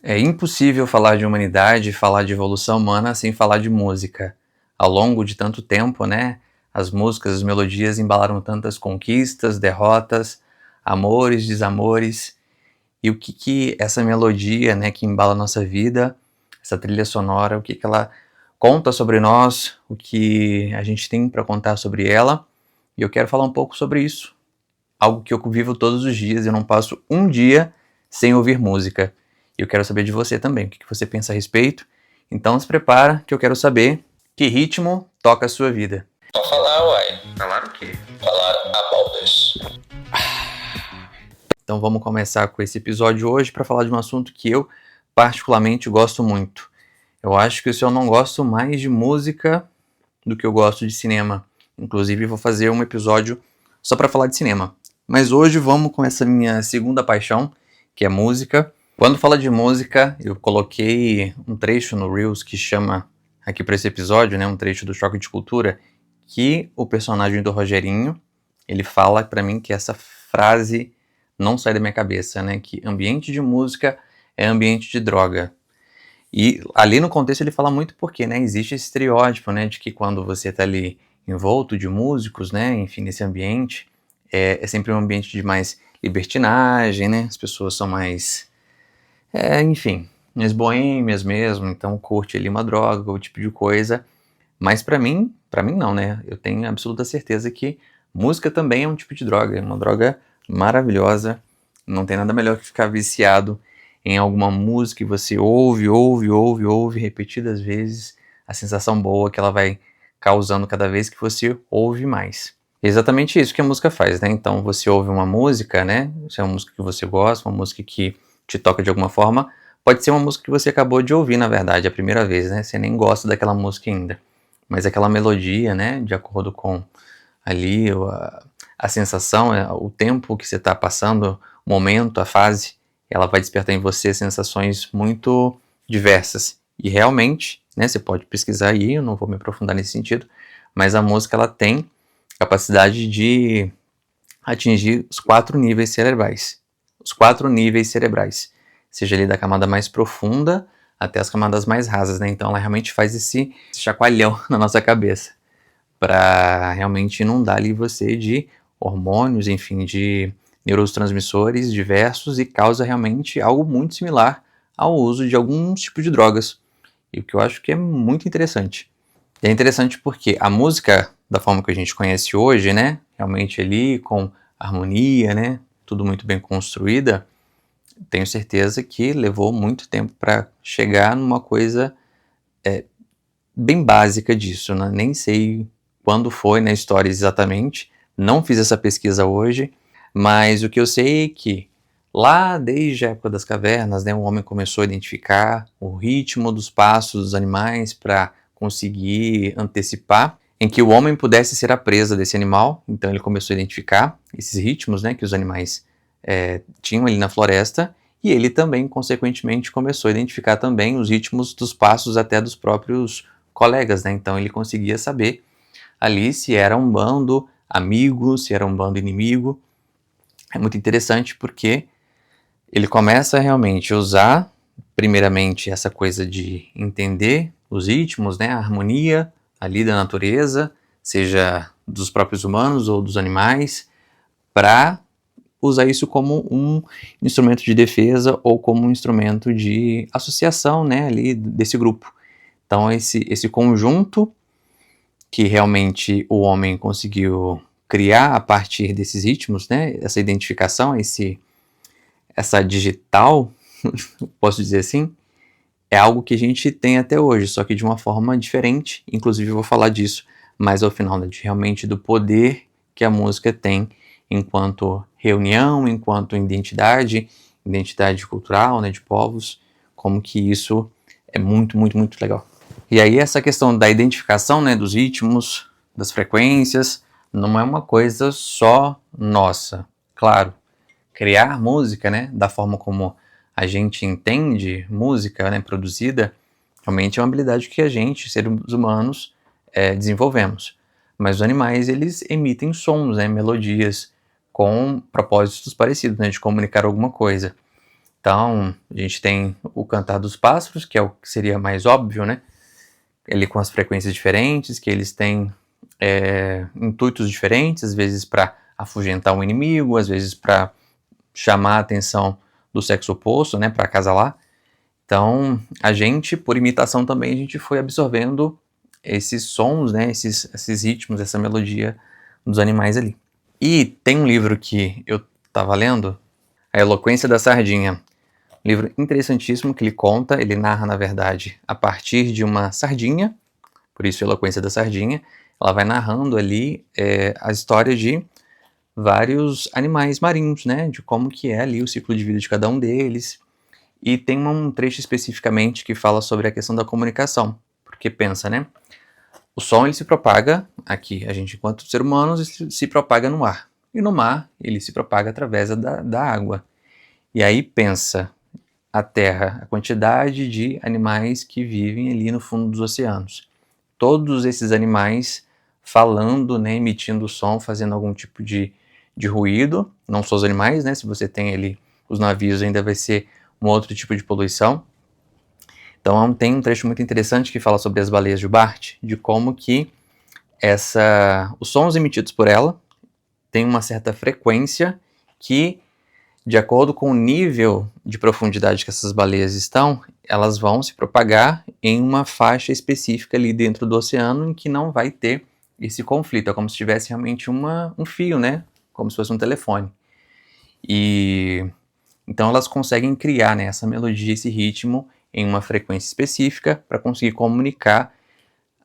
É impossível falar de humanidade, falar de evolução humana sem falar de música. Ao longo de tanto tempo, né, as músicas, as melodias embalaram tantas conquistas, derrotas, amores, desamores. E o que essa melodia, né, que embala a nossa vida, essa trilha sonora, o que ela conta sobre nós, o que a gente tem para contar sobre ela. E eu quero falar um pouco sobre isso. Algo que eu vivo todos os dias, eu não passo um dia sem ouvir música. E eu quero saber de você também, o que você pensa a respeito. Então se prepara que eu quero saber que ritmo toca a sua vida. Só falar, uai. Falar o quê? Falar about this. Então vamos começar com esse episódio hoje para falar de um assunto que eu particularmente gosto muito. Eu acho que se eu não gosto mais de música do que eu gosto de cinema. Inclusive vou fazer um episódio só para falar de cinema. Mas hoje vamos com essa minha segunda paixão, que é música. Quando fala de música, eu coloquei um trecho no Reels que chama, aqui para esse episódio, né, um trecho do Choque de Cultura, que o personagem do Rogerinho, ele fala para mim que essa frase não sai da minha cabeça, né, que ambiente de música é ambiente de droga. E ali no contexto ele fala muito porque, né, existe esse estereótipo, né, de que quando você está ali envolto de músicos, né, enfim, nesse ambiente, é sempre um ambiente de mais libertinagem, né, as pessoas são mais, enfim, mais boêmias mesmo, então curte ali uma droga, o tipo de coisa. Mas pra mim não, né, eu tenho absoluta certeza que música também é um tipo de droga, é uma droga maravilhosa, não tem nada melhor que ficar viciado em alguma música que você ouve repetidas vezes, a sensação boa que ela vai causando cada vez que você ouve mais. É exatamente isso que a música faz, né? Então você ouve uma música, né? Se é uma música que você gosta, uma música que te toca de alguma forma, pode ser uma música que você acabou de ouvir, na verdade, a primeira vez, né? Você nem gosta daquela música ainda. Mas aquela melodia, né? De acordo com ali a sensação, o tempo que você está passando, o momento, a fase, ela vai despertar em você sensações muito diversas. E realmente, né, você pode pesquisar aí, eu não vou me aprofundar nesse sentido, mas a música ela tem capacidade de atingir os 4 níveis cerebrais. Os 4 níveis cerebrais. Seja ali da camada mais profunda até as camadas mais rasas, né? Então ela realmente faz esse chacoalhão na nossa cabeça para realmente inundar ali você de hormônios, enfim, de neurotransmissores diversos e causa realmente algo muito similar ao uso de alguns tipos de drogas. E o que eu acho que é muito interessante. E é interessante porque a música, da forma que a gente conhece hoje, né, realmente ali com harmonia, né, tudo muito bem construída, tenho certeza que levou muito tempo para chegar numa coisa bem básica disso, né? Nem sei quando foi na história exatamente, não fiz essa pesquisa hoje, mas o que eu sei é que lá desde a época das cavernas, né, o homem começou a identificar o ritmo dos passos dos animais para conseguir antecipar em que o homem pudesse ser a presa desse animal. Então ele começou a identificar esses ritmos, né, que os animais tinham ali na floresta, e ele também, consequentemente, começou a identificar também os ritmos dos passos até dos próprios colegas, né? Então ele conseguia saber ali se era um bando amigo, se era um bando inimigo. É muito interessante porque ele começa realmente a usar, primeiramente, essa coisa de entender os ritmos, né? A harmonia ali da natureza, seja dos próprios humanos ou dos animais, para usar isso como um instrumento de defesa ou como um instrumento de associação, né, ali desse grupo. Então esse conjunto que realmente o homem conseguiu criar a partir desses ritmos, né, essa identificação, essa digital, posso dizer assim, é algo que a gente tem até hoje, só que de uma forma diferente. Inclusive eu vou falar disso mais ao final, né, de realmente do poder que a música tem enquanto reunião, enquanto identidade cultural, né, de povos, como que isso é muito, muito, muito legal. E aí essa questão da identificação, né, dos ritmos, das frequências, não é uma coisa só nossa. Claro, criar música, né, da forma como a gente entende música, né, produzida, realmente é uma habilidade que a gente, seres humanos, desenvolvemos. Mas os animais, eles emitem sons, né, melodias, com propósitos parecidos, né, de comunicar alguma coisa. Então, a gente tem o cantar dos pássaros, que é o que seria mais óbvio, né? Ele com as frequências diferentes, que eles têm intuitos diferentes, às vezes para afugentar um inimigo, às vezes para chamar a atenção do sexo oposto, né? Para acasalar. Então, a gente, por imitação também, a gente foi absorvendo esses sons, né? Esses ritmos, essa melodia dos animais ali. E tem um livro que eu estava lendo, A Eloquência da Sardinha. Livro interessantíssimo que ele narra, na verdade, a partir de uma sardinha, por isso a Eloquência da Sardinha. Ela vai narrando ali a história de vários animais marinhos, né, de como que é ali o ciclo de vida de cada um deles. E tem um trecho especificamente que fala sobre a questão da comunicação, porque pensa, né, o som ele se propaga aqui, a gente enquanto ser humanos se propaga no ar, e no mar ele se propaga através da água. E aí pensa, a Terra, a quantidade de animais que vivem ali no fundo dos oceanos. Todos esses animais falando, né, emitindo som, fazendo algum tipo de ruído, não só os animais, né, se você tem ali os navios ainda vai ser um outro tipo de poluição. Então tem um trecho muito interessante que fala sobre as baleias de Bart, de como que os sons emitidos por ela têm uma certa frequência que, de acordo com o nível de profundidade que essas baleias estão, elas vão se propagar em uma faixa específica ali dentro do oceano em que não vai ter esse conflito. É como se tivesse realmente um fio, né? Como se fosse um telefone. E então elas conseguem criar, né, essa melodia, esse ritmo em uma frequência específica para conseguir comunicar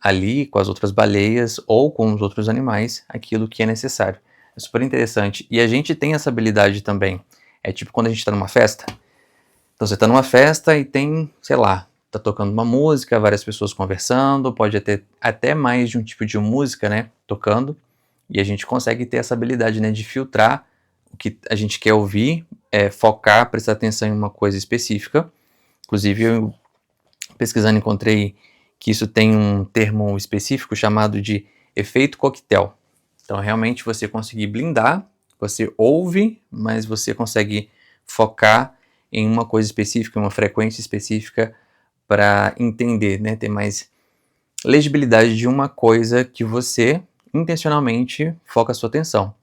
ali com as outras baleias ou com os outros animais aquilo que é necessário. É super interessante. E a gente tem essa habilidade também. É tipo quando a gente está numa festa. Então você está numa festa e tem, sei lá, tá tocando uma música, várias pessoas conversando, pode ter até mais de um tipo de música, né, tocando, e a gente consegue ter essa habilidade, né, de filtrar o que a gente quer ouvir, focar, prestar atenção em uma coisa específica. Inclusive, eu pesquisando encontrei que isso tem um termo específico chamado de efeito coquetel. Então, realmente, você conseguir blindar, você ouve, mas você consegue focar em uma coisa específica, uma frequência específica para entender, né, ter mais legibilidade de uma coisa que você intencionalmente foca a sua atenção.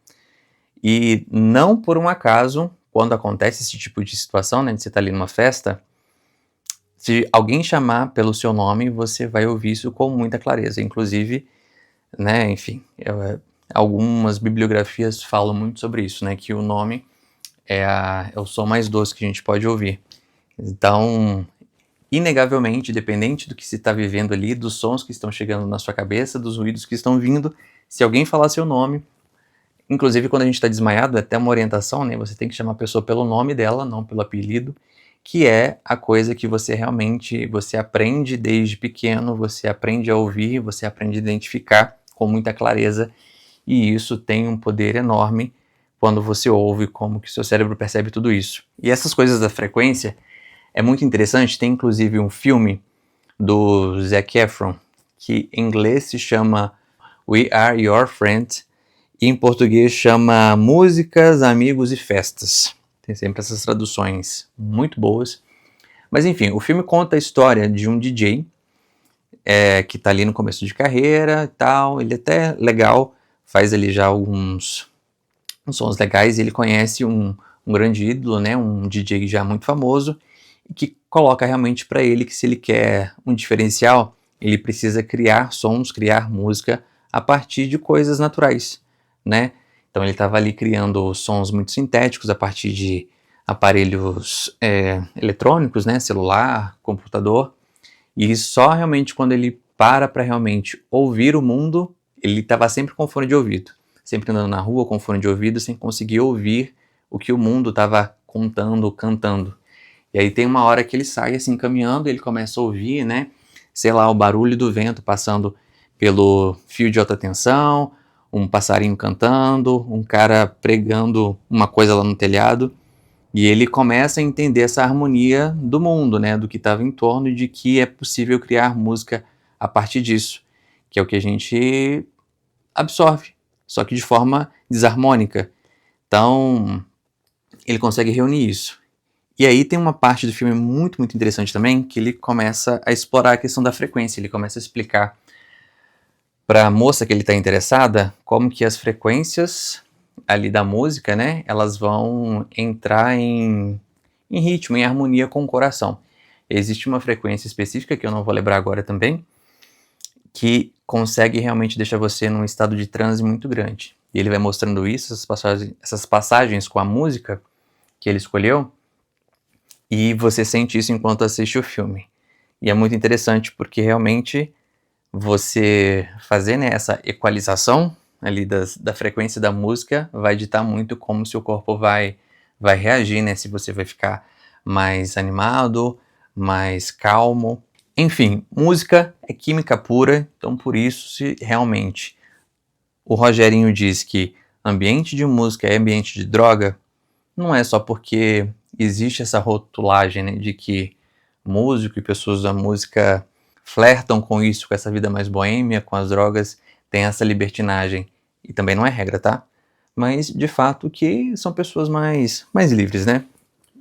E não por um acaso, quando acontece esse tipo de situação, né, de você estar ali numa festa, se alguém chamar pelo seu nome, você vai ouvir isso com muita clareza. Inclusive, né, enfim, algumas bibliografias falam muito sobre isso, né, que o nome é o som mais doce que a gente pode ouvir. Então, inegavelmente, dependente do que se está vivendo ali, dos sons que estão chegando na sua cabeça, dos ruídos que estão vindo, se alguém falar seu nome, inclusive quando a gente está desmaiado, é até uma orientação, né, você tem que chamar a pessoa pelo nome dela, não pelo apelido, que é a coisa que você realmente, você aprende desde pequeno, você aprende a ouvir, você aprende a identificar com muita clareza, e isso tem um poder enorme quando você ouve, como que seu cérebro percebe tudo isso. E essas coisas da frequência é muito interessante, tem inclusive um filme do Zac Efron, que em inglês se chama We Are Your Friend, e em português chama Músicas, Amigos e Festas. Tem sempre essas traduções muito boas. Mas enfim, o filme conta a história de um DJ que está ali no começo de carreira e tal. Ele é até legal, faz ali já uns sons legais. E ele conhece um grande ídolo, né, um DJ já muito famoso, e que coloca realmente para ele que se ele quer um diferencial, ele precisa criar sons, criar música a partir de coisas naturais, né? Então ele estava ali criando sons muito sintéticos a partir de aparelhos eletrônicos, né, celular, computador, e só realmente quando ele para realmente ouvir o mundo, ele estava sempre com fone de ouvido, sempre andando na rua com fone de ouvido, sem conseguir ouvir o que o mundo estava contando, cantando. E aí tem uma hora que ele sai assim caminhando, ele começa a ouvir, né, sei lá, o barulho do vento passando pelo fio de alta tensão, um passarinho cantando, um cara pregando uma coisa lá no telhado, e ele começa a entender essa harmonia do mundo, né, do que estava em torno e de que é possível criar música a partir disso, que é o que a gente absorve, só que de forma desarmônica. Então, ele consegue reunir isso. E aí tem uma parte do filme muito, muito interessante também, que ele começa a explorar a questão da frequência, ele começa a explicar para a moça que ele está interessada como que as frequências ali da música, né, elas vão entrar em ritmo, em harmonia com o coração. Existe uma frequência específica, que eu não vou lembrar agora também, que consegue realmente deixar você num estado de transe muito grande. E ele vai mostrando isso, essas passagens com a música que ele escolheu, e você sente isso enquanto assiste o filme. E é muito interessante porque realmente você fazer, né, essa equalização ali da frequência da música vai ditar muito como seu corpo vai reagir, né, se você vai ficar mais animado, mais calmo. Enfim, música é química pura, então por isso, se realmente o Rogerinho diz que ambiente de música é ambiente de droga, não é só porque existe essa rotulagem, né, de que músico e pessoas da música flertam com isso, com essa vida mais boêmia, com as drogas, tem essa libertinagem. E também não é regra, tá? Mas, de fato, que são pessoas mais livres, né?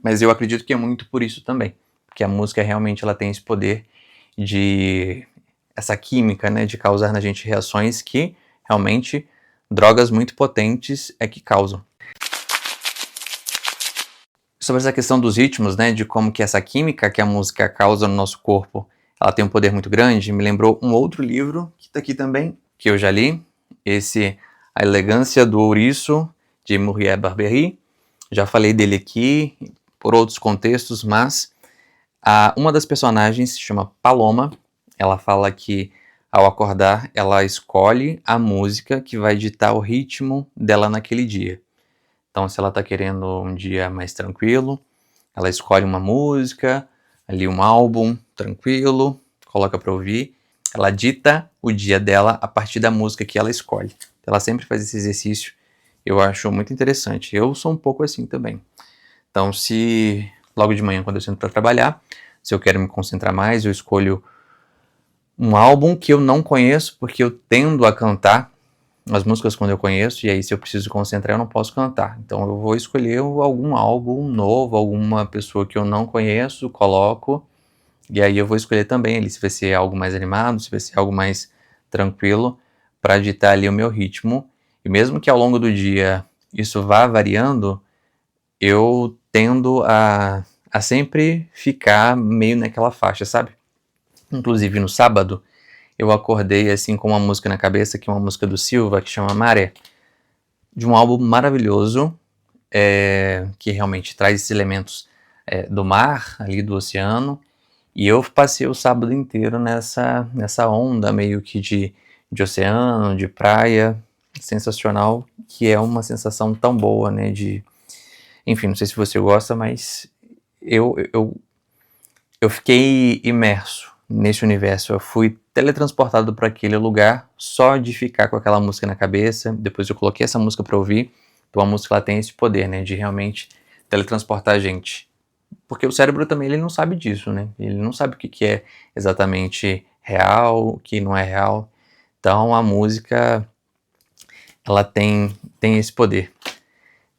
Mas eu acredito que é muito por isso também. Porque a música realmente ela tem esse poder de... essa química, né? De causar na gente reações que, realmente, drogas muito potentes é que causam. Sobre essa questão dos ritmos, né, de como que essa química que a música causa no nosso corpo, ela tem um poder muito grande, me lembrou um outro livro, que está aqui também, que eu já li, esse A Elegância do Ouriço, de Muriel Barbery. Já falei dele aqui, por outros contextos, mas uma das personagens se chama Paloma, ela fala que ao acordar, ela escolhe a música que vai ditar o ritmo dela naquele dia. Então, se ela está querendo um dia mais tranquilo, ela escolhe uma música, ali um álbum tranquilo, coloca para ouvir. Ela dita o dia dela a partir da música que ela escolhe. Ela sempre faz esse exercício. Eu acho muito interessante. Eu sou um pouco assim também. Então, se logo de manhã, quando eu sento para trabalhar, se eu quero me concentrar mais, eu escolho um álbum que eu não conheço, porque eu tendo a cantar as músicas quando eu conheço, e aí se eu preciso concentrar eu não posso cantar. Então eu vou escolher algum álbum novo, alguma pessoa que eu não conheço, coloco, e aí eu vou escolher também ali se vai ser algo mais animado, se vai ser algo mais tranquilo, para ditar ali o meu ritmo. E mesmo que ao longo do dia isso vá variando, eu tendo a sempre ficar meio naquela faixa, sabe? Inclusive no sábado, eu acordei assim com uma música na cabeça, que é uma música do Silva, que chama Maré, de um álbum maravilhoso, que realmente traz esses elementos do mar, ali do oceano, e eu passei o sábado inteiro nessa onda meio que de oceano, de praia, sensacional, que é uma sensação tão boa, né, enfim, não sei se você gosta, mas eu fiquei imerso nesse universo, eu fui teletransportado para aquele lugar só de ficar com aquela música na cabeça. Depois eu coloquei essa música para ouvir. Então a música ela tem esse poder, né, de realmente teletransportar a gente. Porque o cérebro também ele não sabe disso, né? Ele não sabe o que é exatamente real, o que não é real. Então a música ela tem esse poder.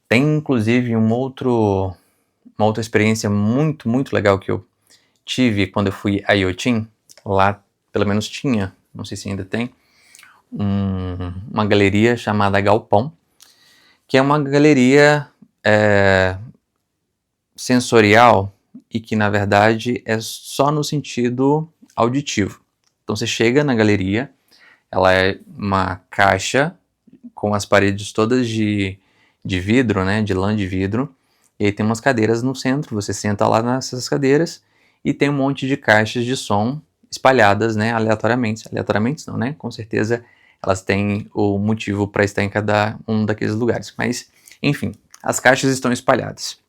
Tem inclusive uma outra experiência muito, muito legal que eu tive quando eu fui a Iotim. Lá pelo menos tinha, não sei se ainda tem, uma galeria chamada Galpão, que é uma galeria sensorial e que na verdade é só no sentido auditivo. Então você chega na galeria, ela é uma caixa com as paredes todas de vidro, né, de lã de vidro, e aí tem umas cadeiras no centro, você senta lá nessas cadeiras e tem um monte de caixas de som espalhadas, né, aleatoriamente não, né, com certeza elas têm o motivo para estar em cada um daqueles lugares, mas enfim, as caixas estão espalhadas.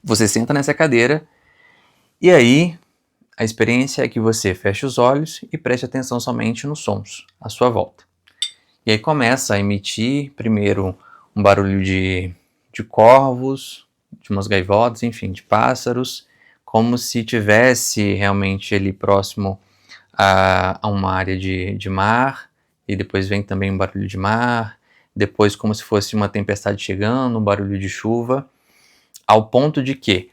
Você senta nessa cadeira e aí a experiência é que você feche os olhos e preste atenção somente nos sons à sua volta. E aí começa a emitir primeiro um barulho de corvos, de umas gaivotas, enfim, de pássaros, como se tivesse realmente ali próximo a uma área de mar, e depois vem também um barulho de mar, depois como se fosse uma tempestade chegando, um barulho de chuva, ao ponto de que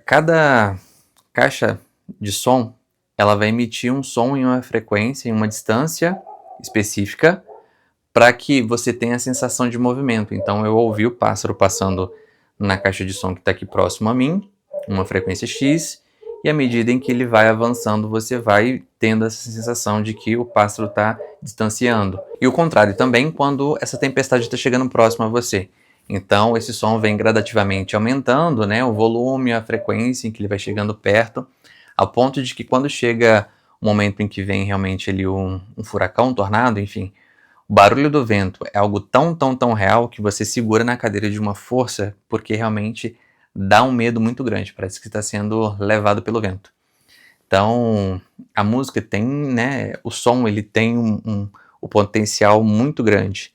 Cada caixa de som, ela vai emitir um som em uma frequência, em uma distância específica, para que você tenha a sensação de movimento. Então eu ouvi o pássaro passando na caixa de som que está aqui próximo a mim, uma frequência X, e à medida em que ele vai avançando, você vai tendo essa sensação de que o pássaro está distanciando. E o contrário também, quando essa tempestade está chegando próximo a você. Então esse som vem gradativamente aumentando, né, o volume, a frequência em que ele vai chegando perto, ao ponto de que quando chega o momento em que vem realmente ali um furacão, um tornado, enfim, o barulho do vento é algo tão real que você segura na cadeira de uma força, porque realmente dá um medo muito grande, parece que está sendo levado pelo vento. Então, a música tem, né, o som ele tem um potencial muito grande,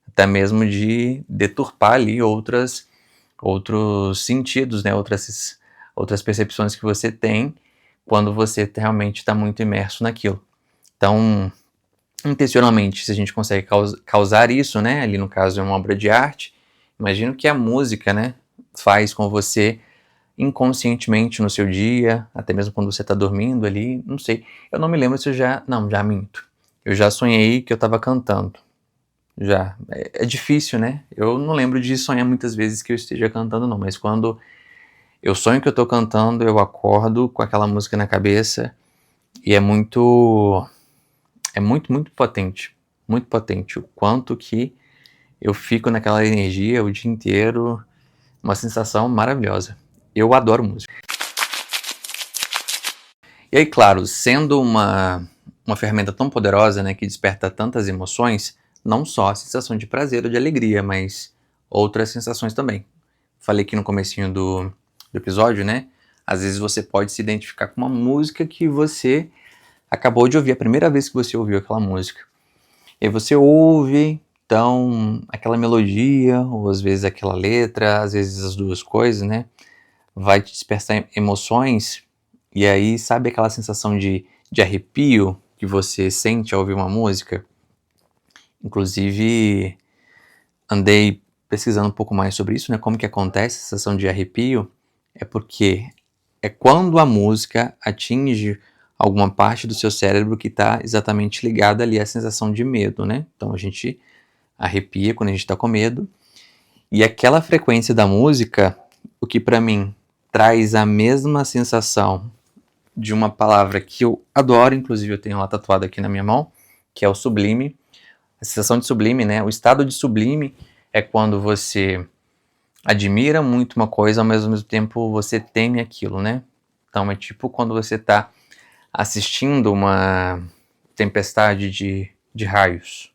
até mesmo de deturpar ali outros sentidos, né, outras percepções que você tem quando você realmente está muito imerso naquilo. Então, intencionalmente, se a gente consegue causar isso, né, ali no caso é uma obra de arte, imagino que a música, né, faz com você inconscientemente no seu dia, até mesmo quando você está dormindo ali, não sei. Eu não me lembro se eu já minto. Eu já sonhei que eu estava cantando. Já. É difícil, né? Eu não lembro de sonhar muitas vezes que eu esteja cantando, não, mas quando eu sonho que eu estou cantando, eu acordo com aquela música na cabeça e muito potente. Muito potente. O quanto que eu fico naquela energia o dia inteiro. Uma sensação maravilhosa. Eu adoro música. E aí, claro, sendo uma ferramenta tão poderosa, né, que desperta tantas emoções, não só a sensação de prazer ou de alegria, mas outras sensações também. Falei aqui no comecinho do episódio, né? Às vezes você pode se identificar com uma música que você acabou de ouvir, a primeira vez que você ouviu aquela música. E aí você ouve, então, aquela melodia, ou às vezes aquela letra, às vezes as duas coisas, né? Vai te despertar emoções, e aí sabe aquela sensação de arrepio que você sente ao ouvir uma música? Inclusive, andei pesquisando um pouco mais sobre isso, né? Como que acontece a sensação de arrepio? É porque é quando a música atinge alguma parte do seu cérebro que está exatamente ligada ali à sensação de medo, né? Então a gente arrepia quando a gente está com medo, e aquela frequência da música, o que para mim traz a mesma sensação de uma palavra que eu adoro, inclusive eu tenho ela tatuada aqui na minha mão, que é o sublime. A sensação de sublime, né? O estado de sublime é quando você admira muito uma coisa, mas ao mesmo tempo você teme aquilo, né? Então é tipo quando você está assistindo uma tempestade de raios.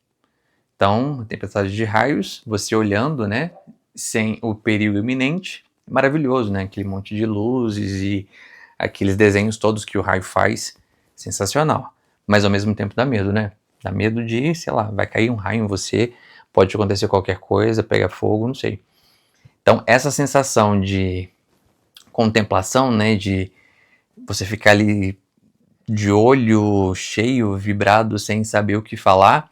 Então, tempestade de raios, você olhando, né? Sem o perigo iminente, maravilhoso, né? Aquele monte de luzes e aqueles desenhos todos que o raio faz, sensacional. Mas ao mesmo tempo dá medo, né? Dá medo de, sei lá, vai cair um raio em você, pode acontecer qualquer coisa, pegar fogo, não sei. Então, essa sensação de contemplação, né? De você ficar ali de olho cheio, vibrado, sem saber o que falar,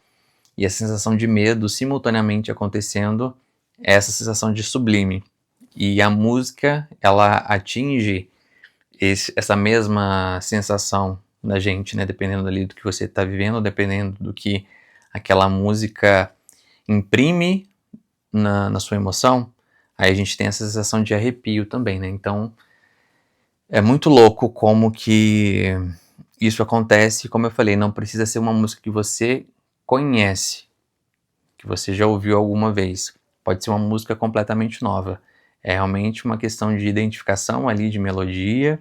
e a sensação de medo simultaneamente acontecendo, é essa sensação de sublime. E a música, ela atinge essa mesma sensação da gente, né? Dependendo ali do que você está vivendo, dependendo do que aquela música imprime na sua emoção, aí a gente tem essa sensação de arrepio também, né? Então, é muito louco como que isso acontece. Como eu falei, não precisa ser uma música que você conhece, que você já ouviu alguma vez. Pode ser uma música completamente nova. É realmente uma questão de identificação ali, de melodia,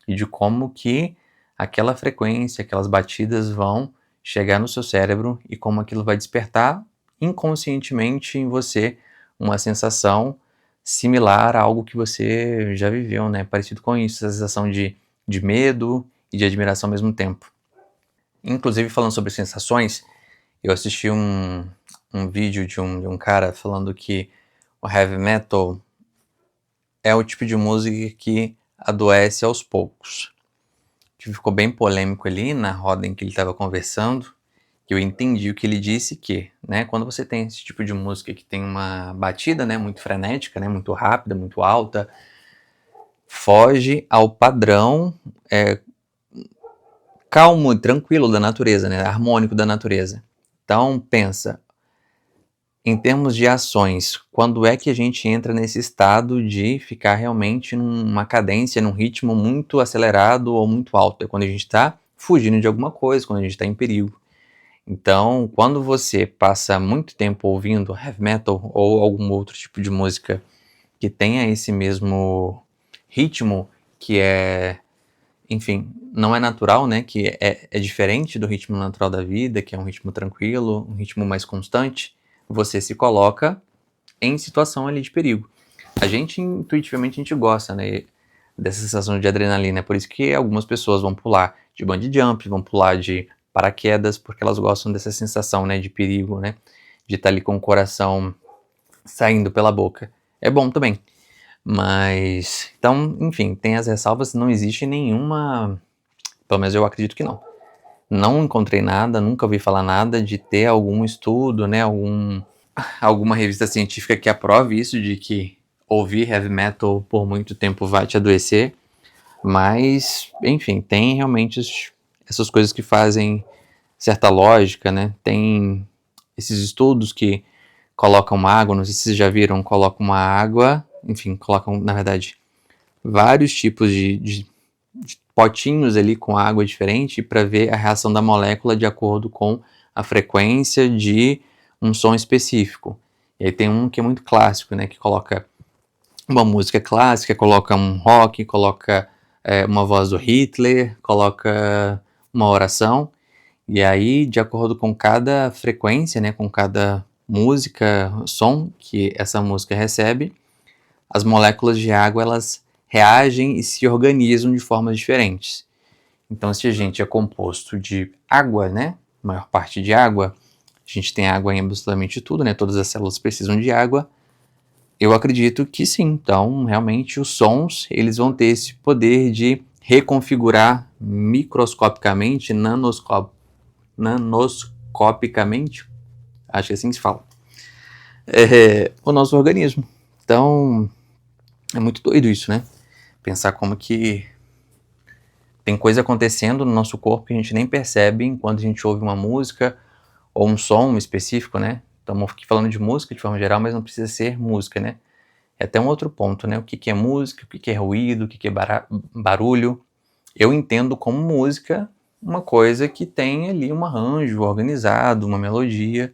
e de como que aquela frequência, aquelas batidas vão chegar no seu cérebro e como aquilo vai despertar inconscientemente em você uma sensação similar a algo que você já viveu, né? Parecido com isso, essa sensação de medo e de admiração ao mesmo tempo. Inclusive, falando sobre sensações, eu assisti um vídeo de um cara falando que o heavy metal é o tipo de música que adoece aos poucos. Que ficou bem polêmico ali na roda em que ele estava conversando, que eu entendi o que ele disse que, né, quando você tem esse tipo de música que tem uma batida, né, muito frenética, né, muito rápida, muito alta, foge ao padrão calmo e tranquilo da natureza, né? Harmônico da natureza. Então, pensa, em termos de ações, quando é que a gente entra nesse estado de ficar realmente numa cadência, num ritmo muito acelerado ou muito alto? É quando a gente está fugindo de alguma coisa, quando a gente está em perigo. Então, quando você passa muito tempo ouvindo heavy metal ou algum outro tipo de música que tenha esse mesmo ritmo, que é, enfim, não é natural, né? Que é diferente do ritmo natural da vida, que é um ritmo tranquilo, um ritmo mais constante, você se coloca em situação ali de perigo. A gente, intuitivamente, a gente gosta, né? Dessa sensação de adrenalina. É por isso que algumas pessoas vão pular de bungee jump, vão pular de paraquedas, porque elas gostam dessa sensação, né? De perigo, né? De estar ali com o coração saindo pela boca. É bom também. Mas, então, enfim, tem as ressalvas, não existe nenhuma, pelo menos eu acredito que não. Não encontrei nada, nunca ouvi falar nada de ter algum estudo, né, alguma revista científica que aprove isso, de que ouvir heavy metal por muito tempo vai te adoecer. Mas, enfim, tem realmente essas coisas que fazem certa lógica, né? Tem esses estudos que colocam uma água, não sei se vocês já viram, colocam uma água, enfim, colocam, na verdade, vários tipos de potinhos ali com água diferente para ver a reação da molécula de acordo com a frequência de um som específico. E aí tem um que é muito clássico, né, que coloca uma música clássica, coloca um rock, coloca uma voz do Hitler, coloca uma oração, e aí, de acordo com cada frequência, né, com cada música, som que essa música recebe, as moléculas de água elas reagem e se organizam de formas diferentes. Então, se a gente é composto de água, né, a maior parte de água, a gente tem água em absolutamente tudo, né, todas as células precisam de água, eu acredito que sim. Então, realmente, os sons eles vão ter esse poder de reconfigurar microscopicamente, nanoscopicamente, acho que é assim que se fala, o nosso organismo. Então, é muito doido isso, né? Pensar como que tem coisa acontecendo no nosso corpo que a gente nem percebe enquanto a gente ouve uma música ou um som específico, né? Estamos aqui falando de música de forma geral, mas não precisa ser música, né? É até um outro ponto, né? O que é música, o que é ruído, o que é barulho. Eu entendo como música uma coisa que tem ali um arranjo organizado, uma melodia.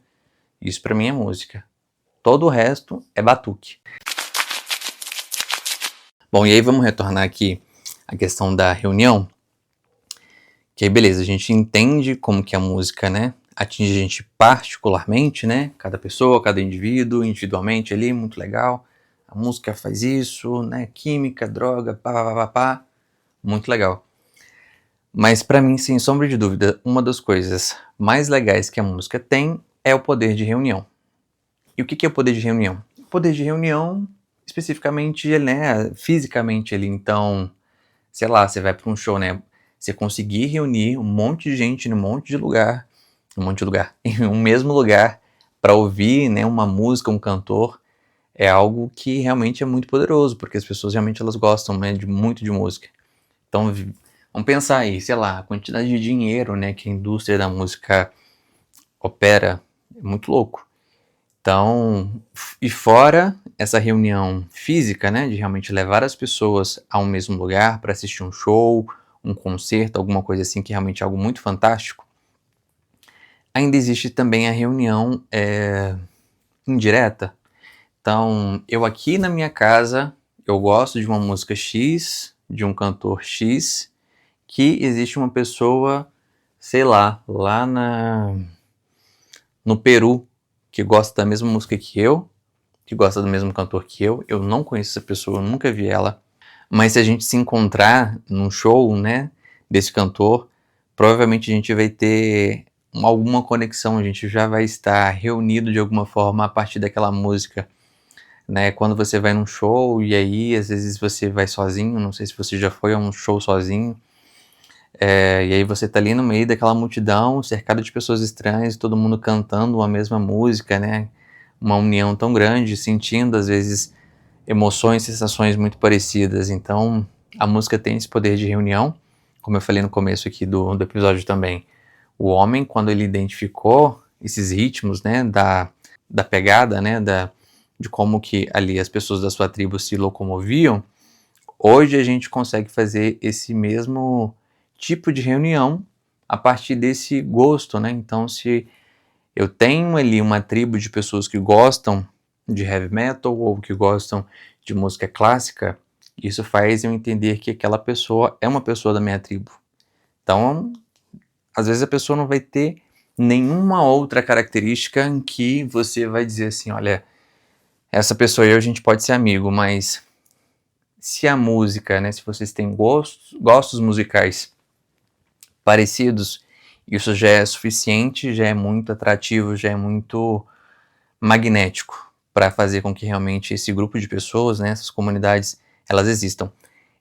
Isso para mim é música. Todo o resto é batuque. Bom, e aí vamos retornar aqui à questão da reunião. Que aí, beleza, a gente entende como que a música, né, atinge a gente particularmente, né, cada pessoa, cada indivíduo, individualmente ali, muito legal. A música faz isso, né, química, droga, pá, muito legal. Mas para mim, sem sombra de dúvida, uma das coisas mais legais que a música tem é o poder de reunião. E o que é o poder de reunião? O poder de reunião, especificamente, né, fisicamente ali. Então, sei lá, você vai para um show, né, você conseguir reunir um monte de gente num monte de lugar, em um mesmo lugar, para ouvir, né, uma música, um cantor, é algo que realmente é muito poderoso, porque as pessoas realmente elas gostam, né, muito de música. Então, vamos pensar aí, sei lá, a quantidade de dinheiro, né, que a indústria da música opera, é muito louco. Então, e fora essa reunião física, né, de realmente levar as pessoas a um mesmo lugar para assistir um show, um concerto, alguma coisa assim, que é realmente algo muito fantástico, ainda existe também a reunião indireta. Então, eu aqui na minha casa, eu gosto de uma música X, de um cantor X, que existe uma pessoa, sei lá no Peru, que gosta da mesma música que eu, que gosta do mesmo cantor que eu não conheço essa pessoa, eu nunca vi ela, mas se a gente se encontrar num show, né, desse cantor, provavelmente a gente vai ter alguma conexão, a gente já vai estar reunido de alguma forma a partir daquela música, né, quando você vai num show e aí às vezes você vai sozinho, não sei se você já foi a um show sozinho, e aí você tá ali no meio daquela multidão, cercado de pessoas estranhas, todo mundo cantando a mesma música, né, uma união tão grande, sentindo às vezes emoções, sensações muito parecidas. Então, a música tem esse poder de reunião, como eu falei no começo aqui do episódio também. O homem, quando ele identificou esses ritmos, né, da pegada, né, de como que ali as pessoas da sua tribo se locomoviam, hoje a gente consegue fazer esse mesmo tipo de reunião a partir desse gosto, né? Então, se eu tenho ali uma tribo de pessoas que gostam de heavy metal ou que gostam de música clássica, isso faz eu entender que aquela pessoa é uma pessoa da minha tribo. Então, às vezes a pessoa não vai ter nenhuma outra característica em que você vai dizer assim, olha, essa pessoa e eu a gente pode ser amigo, mas se a música, né, se vocês têm gostos musicais parecidos, isso já é suficiente, já é muito atrativo, já é muito magnético para fazer com que realmente esse grupo de pessoas, né, essas comunidades, elas existam.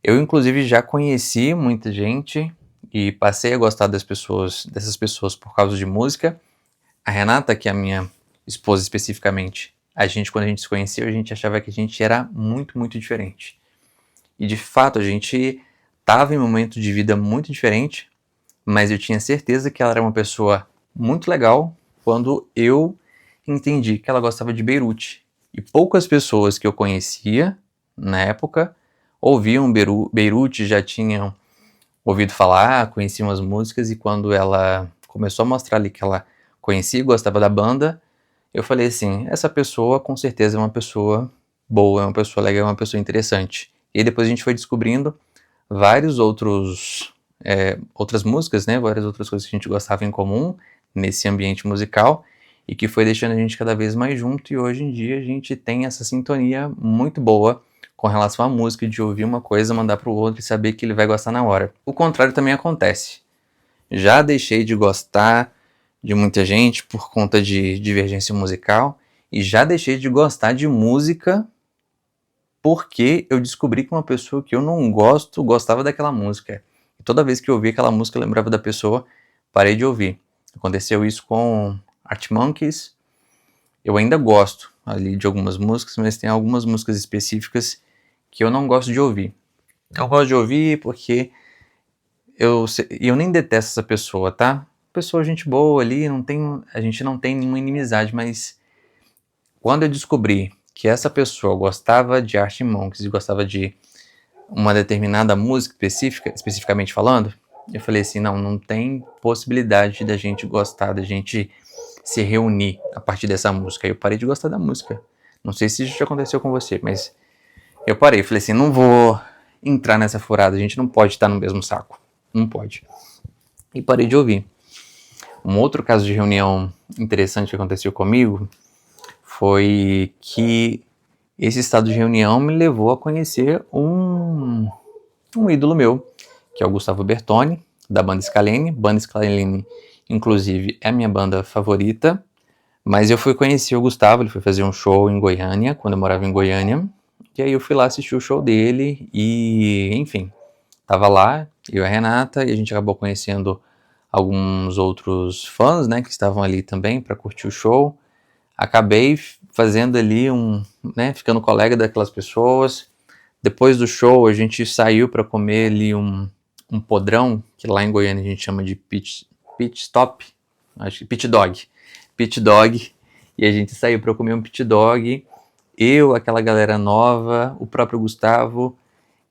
Eu, inclusive, já conheci muita gente e passei a gostar dessas pessoas por causa de música. A Renata, que é a minha esposa especificamente, quando a gente se conheceu, a gente achava que a gente era muito, muito diferente. E de fato, a gente estava em um momento de vida muito diferente, mas eu tinha certeza que ela era uma pessoa muito legal quando eu entendi que ela gostava de Beirute. E poucas pessoas que eu conhecia na época ouviam Beirute, já tinham ouvido falar, conheciam as músicas, e quando ela começou a mostrar ali que ela conhecia e gostava da banda, eu falei assim, essa pessoa com certeza é uma pessoa boa, é uma pessoa legal, é uma pessoa interessante. E depois a gente foi descobrindo vários outras músicas, né, várias outras coisas que a gente gostava em comum nesse ambiente musical, e que foi deixando a gente cada vez mais junto, e hoje em dia a gente tem essa sintonia muito boa com relação à música, de ouvir uma coisa, mandar para o outro e saber que ele vai gostar na hora. O contrário também acontece. Já deixei de gostar de muita gente por conta de divergência musical, e já deixei de gostar de música porque eu descobri que uma pessoa que eu não gosto gostava daquela música. E toda vez que eu ouvia aquela música eu lembrava da pessoa, parei de ouvir. Aconteceu isso com Arctic Monkeys. Eu ainda gosto ali de algumas músicas, mas tem algumas músicas específicas que eu não gosto de ouvir. Eu gosto de ouvir porque eu nem detesto essa pessoa, tá? Pessoa gente boa ali, a gente não tem nenhuma inimizade, mas quando eu descobri que essa pessoa gostava de Arctic Monkeys e gostava de uma determinada música especificamente falando, eu falei assim, não tem possibilidade da gente gostar, da gente se reunir a partir dessa música. Aí eu parei de gostar da música. Não sei se isso já aconteceu com você, mas eu parei, falei assim, não vou entrar nessa furada, a gente não pode estar no mesmo saco. Não pode. E parei de ouvir. Um outro caso de reunião interessante que aconteceu comigo foi que esse estado de reunião me levou a conhecer um ídolo meu, que é o Gustavo Bertoni, da banda Scalene. Banda Scalene, inclusive, é a minha banda favorita. Mas eu fui conhecer o Gustavo, ele foi fazer um show em Goiânia, quando eu morava em Goiânia. E aí eu fui lá assistir o show dele e, enfim, tava lá, eu e a Renata, e a gente acabou conhecendo alguns outros fãs, né, que estavam ali também para curtir o show. Acabei fazendo ali né, ficando colega daquelas pessoas. Depois do show, a gente saiu para comer ali um podrão, que lá em Goiânia a gente chama de pit stop, acho que pit dog. Pit dog, e a gente saiu para comer um pit dog, eu, aquela galera nova, o próprio Gustavo.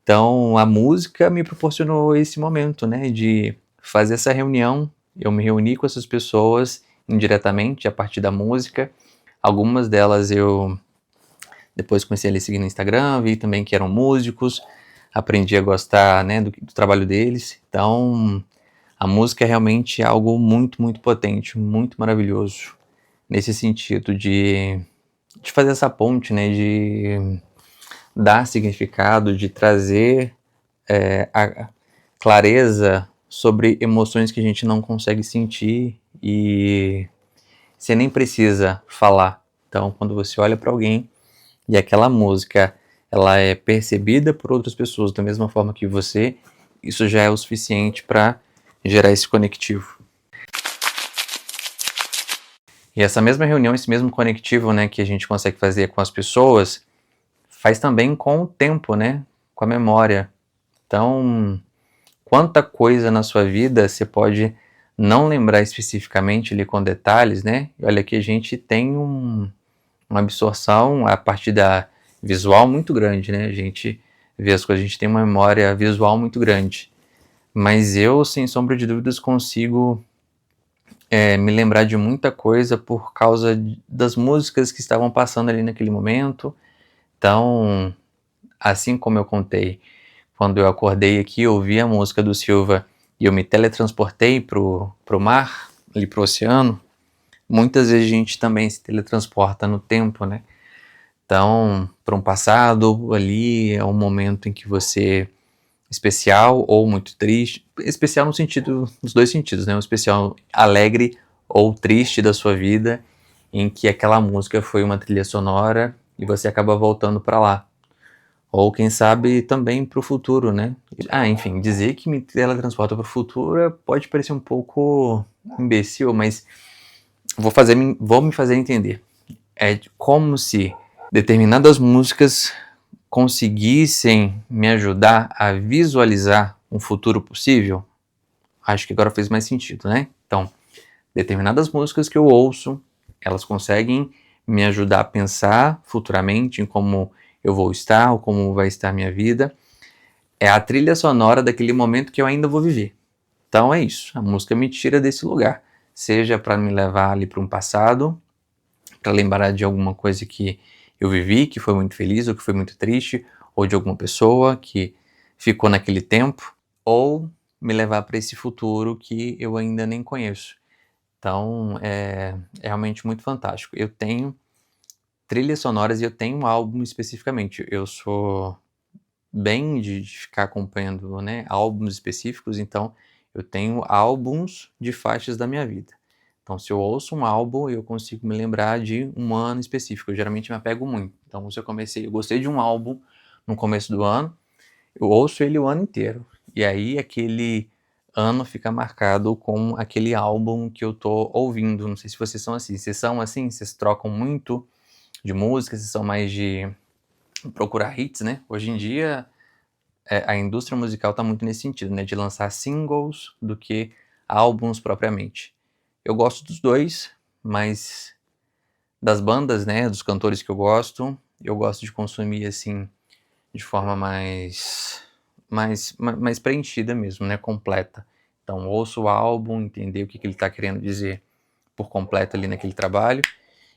Então a música me proporcionou esse momento, né, de fazer essa reunião. Eu me reuni com essas pessoas indiretamente a partir da música. Algumas delas eu depois comecei a ler seguir no Instagram, vi também que eram músicos, aprendi a gostar, né, do trabalho deles. Então a música é realmente algo muito, muito potente, muito maravilhoso nesse sentido de fazer essa ponte, né, de dar significado, de trazer a clareza sobre emoções que a gente não consegue sentir e você nem precisa falar. Então, quando você olha para alguém e aquela música ela é percebida por outras pessoas da mesma forma que você, isso já é o suficiente para gerar esse conectivo. E essa mesma reunião, esse mesmo conectivo, né, que a gente consegue fazer com as pessoas, faz também com o tempo, né? Com a memória. Então, quanta coisa na sua vida você pode não lembrar especificamente ali com detalhes, né? E olha que a gente tem uma absorção a partir da visual muito grande, né? A gente vê as coisas, a gente tem uma memória visual muito grande. Mas eu, sem sombra de dúvidas, consigo me lembrar de muita coisa por causa das músicas que estavam passando ali naquele momento. Então, assim como eu contei, quando eu acordei aqui, eu ouvi a música do Silva e eu me teletransportei pro mar, ali pro oceano, muitas vezes a gente também se teletransporta no tempo, né? Então, para um passado ali, é um momento em que você especial ou muito triste, especial no sentido, nos dois sentidos, né? Um especial alegre ou triste da sua vida, em que aquela música foi uma trilha sonora e você acaba voltando para lá. Ou quem sabe também para o futuro, né? Enfim, dizer que me teletransporta para o futuro pode parecer um pouco imbecil, mas vou me fazer entender. É como se determinadas músicas conseguissem me ajudar a visualizar um futuro possível. Acho que agora fez mais sentido, né? Então, determinadas músicas que eu ouço, elas conseguem me ajudar a pensar futuramente em como eu vou estar ou como vai estar a minha vida. É a trilha sonora daquele momento que eu ainda vou viver. Então é isso, a música me tira desse lugar, seja para me levar ali para um passado, para lembrar de alguma coisa que eu vivi, que foi muito feliz ou que foi muito triste, ou de alguma pessoa que ficou naquele tempo, ou me levar para esse futuro que eu ainda nem conheço. Então é realmente muito fantástico. Eu tenho trilhas sonoras e eu tenho um álbum especificamente. Eu sou bem de ficar acompanhando, né, álbuns específicos, então eu tenho álbuns de faixas da minha vida. Então, se eu ouço um álbum, eu consigo me lembrar de um ano específico. Eu geralmente me apego muito. Então, se eu gostei de um álbum no começo do ano, eu ouço ele o ano inteiro. E aí, aquele ano fica marcado com aquele álbum que eu tô ouvindo. Não sei se vocês são assim. Vocês são assim? Vocês trocam muito de música? Vocês são mais de procurar hits, né? Hoje em dia, a indústria musical tá muito nesse sentido, né? De lançar singles do que álbuns propriamente. Eu gosto dos dois, mas das bandas, né, dos cantores que eu gosto de consumir, assim, de forma mais preenchida mesmo, né, completa. Então, ouço o álbum, entender o que ele tá querendo dizer por completo ali naquele trabalho,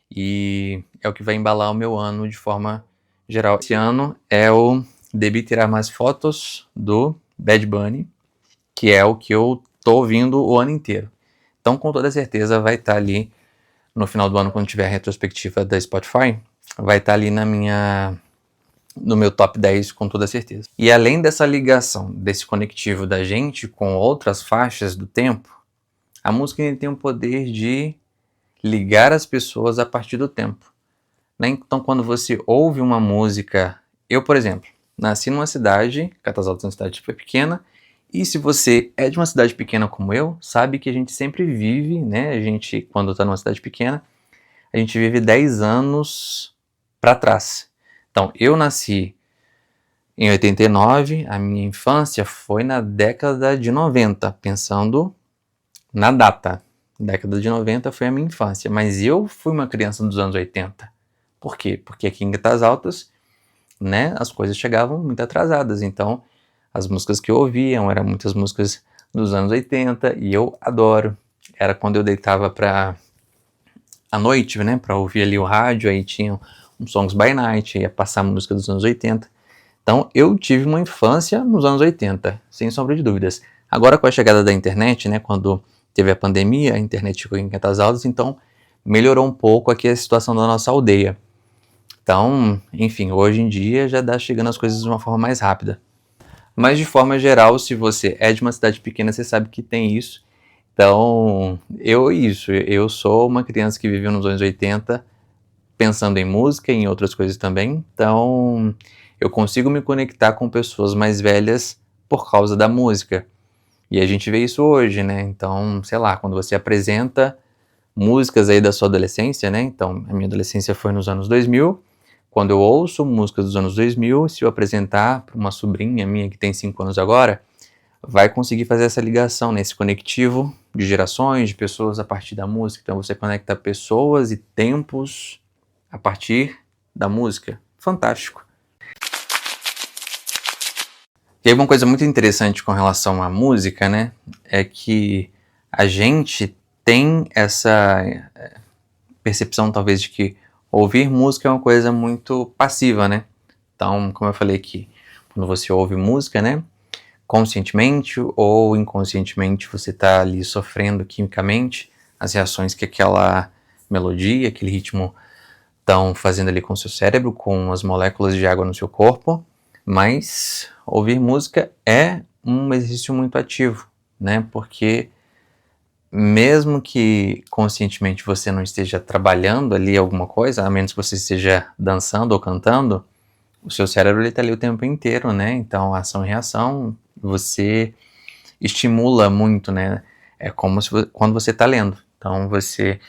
e é o que vai embalar o meu ano de forma geral. Esse ano é o Debí Tirar Mais Fotos, do Bad Bunny, que é o que eu tô ouvindo o ano inteiro. Então, com toda certeza, vai estar ali no final do ano, quando tiver a retrospectiva da Spotify, vai estar ali no meu top 10 com toda certeza. E além dessa ligação, desse conectivo da gente com outras faixas do tempo, a música tem o poder de ligar as pessoas a partir do tempo, né? Então, quando você ouve uma música... Eu, por exemplo, nasci numa cidade, Catas Altas é uma cidade super pequena, e se você é de uma cidade pequena como eu, sabe que a gente sempre vive, né? A gente, quando está numa cidade pequena, a gente vive 10 anos para trás. Então, eu nasci em 89, a minha infância foi na década de 90, pensando na data. Década de 90 foi a minha infância, mas eu fui uma criança dos anos 80. Por quê? Porque aqui em Catas Altas, né, as coisas chegavam muito atrasadas, então as músicas que eu ouvia eram muitas músicas dos anos 80 e eu adoro. Era quando eu deitava à noite, né, para ouvir ali o rádio, aí tinha um Songs by Night, ia passar música dos anos 80. Então eu tive uma infância nos anos 80, sem sombra de dúvidas. Agora com a chegada da internet, né, quando teve a pandemia, a internet ficou em Catas Altas, então melhorou um pouco aqui a situação da nossa aldeia. Então, enfim, hoje em dia já dá chegando as coisas de uma forma mais rápida. Mas de forma geral, se você é de uma cidade pequena, você sabe que tem isso. Então, eu sou uma criança que viveu nos anos 80, pensando em música e em outras coisas também. Então, eu consigo me conectar com pessoas mais velhas por causa da música. E a gente vê isso hoje, né? Então, sei lá, quando você apresenta músicas aí da sua adolescência, né? Então, a minha adolescência foi nos anos 2000. quando eu ouço músicas dos anos 2000, se eu apresentar para uma sobrinha minha que tem 5 anos agora, vai conseguir fazer essa ligação, né? Esse conectivo de gerações, de pessoas a partir da música. Então você conecta pessoas e tempos a partir da música. Fantástico. E aí uma coisa muito interessante com relação à música, né? É que a gente tem essa percepção talvez de que ouvir música é uma coisa muito passiva, né? Então, como eu falei aqui, quando você ouve música, né? Conscientemente ou inconscientemente você está ali sofrendo quimicamente as reações que aquela melodia, aquele ritmo estão fazendo ali com o seu cérebro, com as moléculas de água no seu corpo, mas ouvir música é um exercício muito ativo, né? Porque mesmo que conscientemente você não esteja trabalhando ali alguma coisa, a menos que você esteja dançando ou cantando, o seu cérebro está ali o tempo inteiro, né? Então, ação e reação, você estimula muito, né? É como se quando você está lendo. Então, você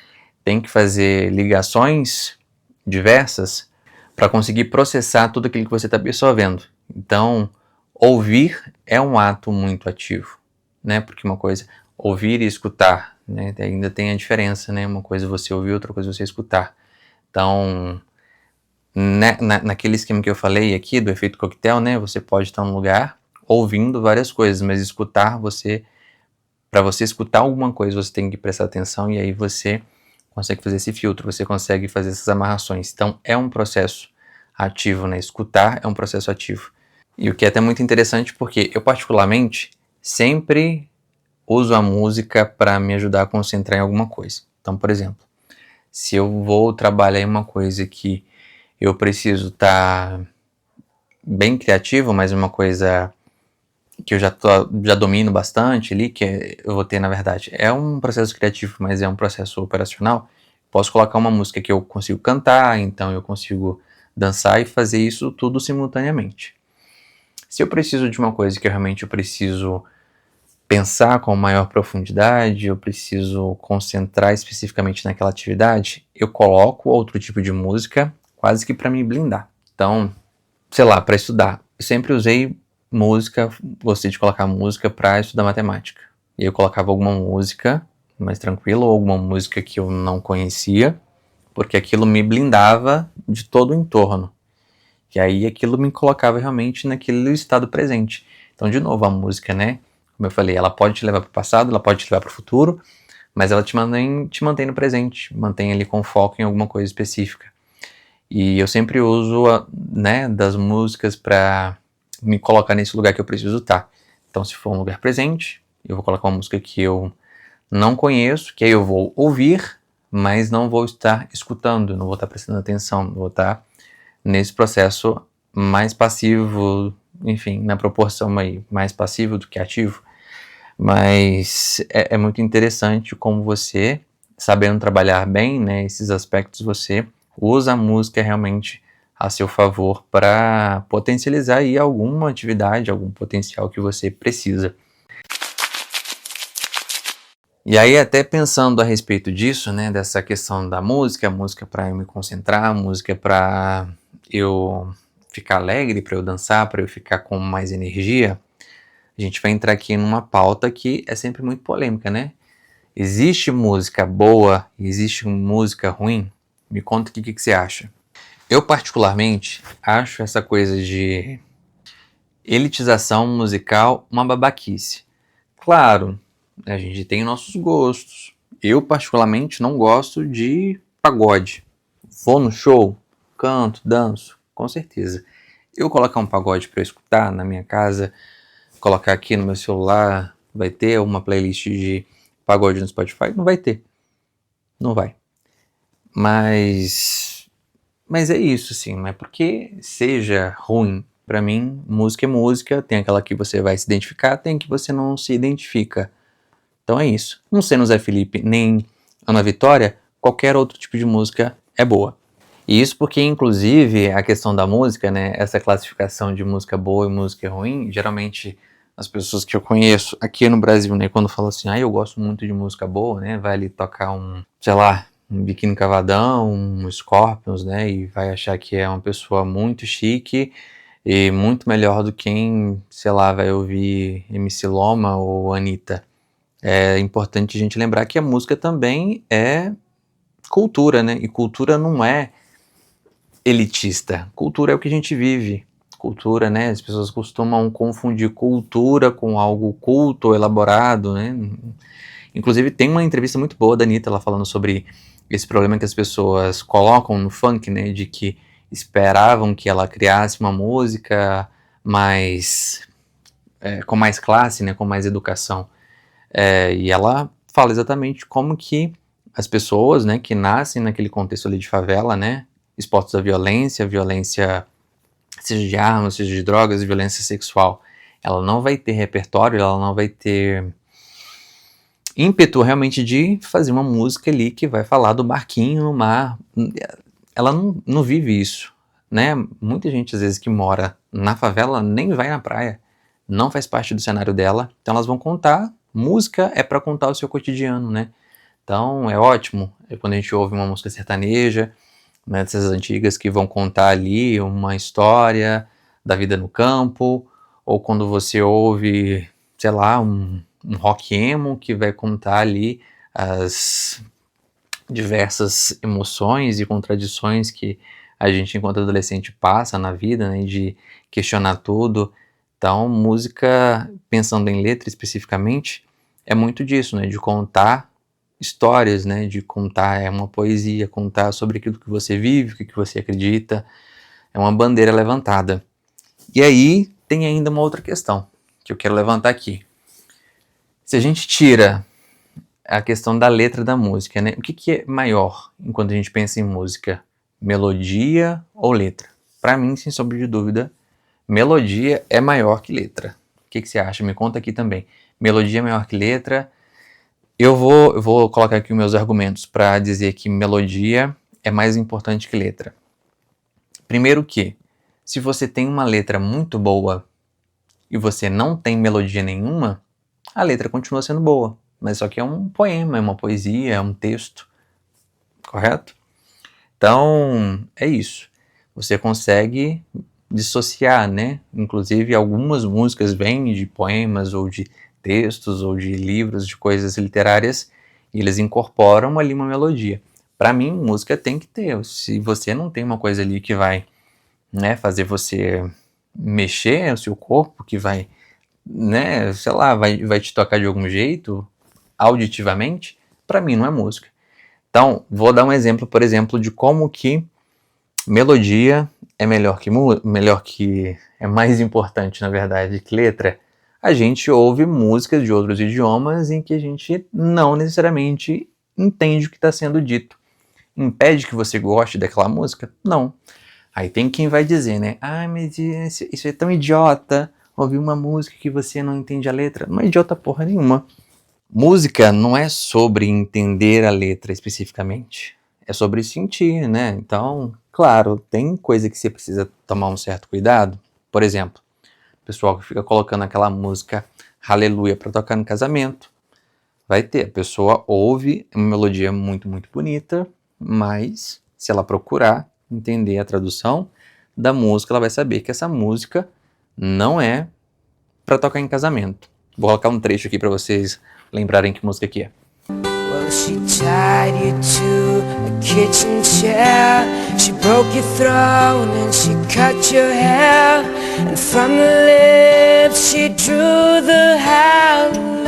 tem que fazer ligações diversas para conseguir processar tudo aquilo que você está absorvendo. Então, ouvir é um ato muito ativo, né? Porque uma coisa, ouvir e escutar, né? Ainda tem a diferença, né? Uma coisa é você ouvir, outra coisa é você escutar. Então, naquele esquema que eu falei aqui, do efeito coquetel, né? Você pode estar num lugar ouvindo várias coisas, mas escutar para você escutar alguma coisa, você tem que prestar atenção e aí você consegue fazer esse filtro, você consegue fazer essas amarrações. Então, é um processo ativo, né? Escutar é um processo ativo. E o que é até muito interessante porque eu, particularmente, sempre uso a música para me ajudar a concentrar em alguma coisa. Então, por exemplo, se eu vou trabalhar em uma coisa que eu preciso estar bem criativo, mas uma coisa que eu já domino bastante ali, que eu vou ter, na verdade, é um processo criativo, mas é um processo operacional. Posso colocar uma música que eu consigo cantar, então eu consigo dançar e fazer isso tudo simultaneamente. Se eu preciso de uma coisa que realmente eu preciso pensar com maior profundidade, eu preciso concentrar especificamente naquela atividade, eu coloco outro tipo de música quase que para me blindar. Então, sei lá, para estudar, eu sempre usei música, gostei de colocar música para estudar matemática. E eu colocava alguma música mais tranquila ou alguma música que eu não conhecia, porque aquilo me blindava de todo o entorno. E aí aquilo me colocava realmente naquele estado presente. Então, de novo, a música, né? Como eu falei, ela pode te levar para o passado, ela pode te levar para o futuro, mas ela te mantém no presente, mantém ali com foco em alguma coisa específica. E eu sempre uso, né, das músicas para me colocar nesse lugar que eu preciso estar. Então, se for um lugar presente, eu vou colocar uma música que eu não conheço, que aí eu vou ouvir, mas não vou estar escutando, não vou estar prestando atenção, vou estar nesse processo mais passivo, enfim, na proporção aí, mais passivo do que ativo. Mas é muito interessante como você, sabendo trabalhar bem, né, esses aspectos, você usa a música realmente a seu favor para potencializar aí alguma atividade, algum potencial que você precisa. E aí, até pensando a respeito disso, né, dessa questão da música, música para eu me concentrar, música para eu ficar alegre, para eu dançar, para eu ficar com mais energia, a gente vai entrar aqui numa pauta que é sempre muito polêmica, né? Existe música boa e existe música ruim? Me conta o que você acha. Eu, particularmente, acho essa coisa de elitização musical uma babaquice. Claro, a gente tem nossos gostos. Eu, particularmente, não gosto de pagode. Vou no show, canto, danço, com certeza. Eu colocar um pagode para escutar na minha casa, colocar aqui no meu celular, vai ter uma playlist de pagode no Spotify? Não vai ter. Não vai. Mas é isso, sim. Não é porque seja ruim. Pra mim, música é música. Tem aquela que você vai se identificar, tem que você não se identifica. Então é isso. Não sendo Zé Felipe nem Ana Vitória, qualquer outro tipo de música é boa. E isso porque, inclusive, a questão da música, né, essa classificação de música boa e música ruim, geralmente as pessoas que eu conheço aqui no Brasil, né, quando falam assim, eu gosto muito de música boa, né, vai ali tocar sei lá, um biquíni cavadão, um Scorpions, né? E vai achar que é uma pessoa muito chique e muito melhor do que quem, sei lá, vai ouvir MC Loma ou Anitta. É importante a gente lembrar que a música também é cultura, né? E cultura não é elitista. Cultura é o que a gente vive. Cultura, né? As pessoas costumam confundir cultura com algo culto ou elaborado, né? Inclusive tem uma entrevista muito boa da Anitta, ela falando sobre esse problema que as pessoas colocam no funk, né? De que esperavam que ela criasse uma música mais com mais classe, né? Com mais educação. E ela fala exatamente como que as pessoas, né? Que nascem naquele contexto ali de favela, né? Expostos à violência, seja de armas, seja de drogas, violência sexual, ela não vai ter repertório, ela não vai ter ímpeto realmente de fazer uma música ali que vai falar do barquinho no mar. Ela não vive isso, né? Muita gente às vezes que mora na favela nem vai na praia, não faz parte do cenário dela, então elas vão contar, música é para contar o seu cotidiano, né? Então é ótimo, quando a gente ouve uma música sertaneja, né, dessas antigas que vão contar ali uma história da vida no campo, ou quando você ouve, sei lá, um rock emo que vai contar ali as diversas emoções e contradições que a gente enquanto adolescente passa na vida, né, de questionar tudo. Então, música, pensando em letra especificamente, é muito disso, né, de contar histórias, né, de contar, é uma poesia, contar sobre aquilo que você vive, o que você acredita, é uma bandeira levantada. E aí tem ainda uma outra questão que eu quero levantar aqui. Se a gente tira a questão da letra da música, né, o que é maior enquanto a gente pensa em música? Melodia ou letra? Para mim, sem sombra de dúvida, melodia é maior que letra. O que você acha? Me conta aqui também. Melodia é maior que letra. Eu vou colocar aqui os meus argumentos para dizer que melodia é mais importante que letra. Primeiro que, se você tem uma letra muito boa e você não tem melodia nenhuma, a letra continua sendo boa, mas só que é um poema, é uma poesia, é um texto, correto? Então, é isso. Você consegue dissociar, né? Inclusive, algumas músicas vêm de poemas ou de textos ou de livros, de coisas literárias, e eles incorporam ali uma melodia. Para mim, música tem que ter. Se você não tem uma coisa ali que vai, né, fazer você mexer o seu corpo, que vai, né, sei lá, vai te tocar de algum jeito, auditivamente, para mim não é música. Então, vou dar um exemplo, por exemplo, de como que melodia é melhor que é mais importante, na verdade, que letra. A gente ouve músicas de outros idiomas em que a gente não necessariamente entende o que está sendo dito. Impede que você goste daquela música? Não. Aí tem quem vai dizer, né? Ah, mas isso é tão idiota, ouvir uma música que você não entende a letra. Não é idiota porra nenhuma. Música não é sobre entender a letra especificamente, é sobre sentir, né? Então, claro, tem coisa que você precisa tomar um certo cuidado. Por exemplo, o pessoal que fica colocando aquela música Aleluia para tocar no casamento, vai ter, a pessoa ouve uma melodia muito, muito bonita, mas se ela procurar entender a tradução da música, ela vai saber que essa música não é para tocar em casamento. Vou colocar um trecho aqui para vocês lembrarem que música que é. Well, she tied you to a kitchen chair. She broke your throne and she cut your hair. And from the lips she drew the hallelujah.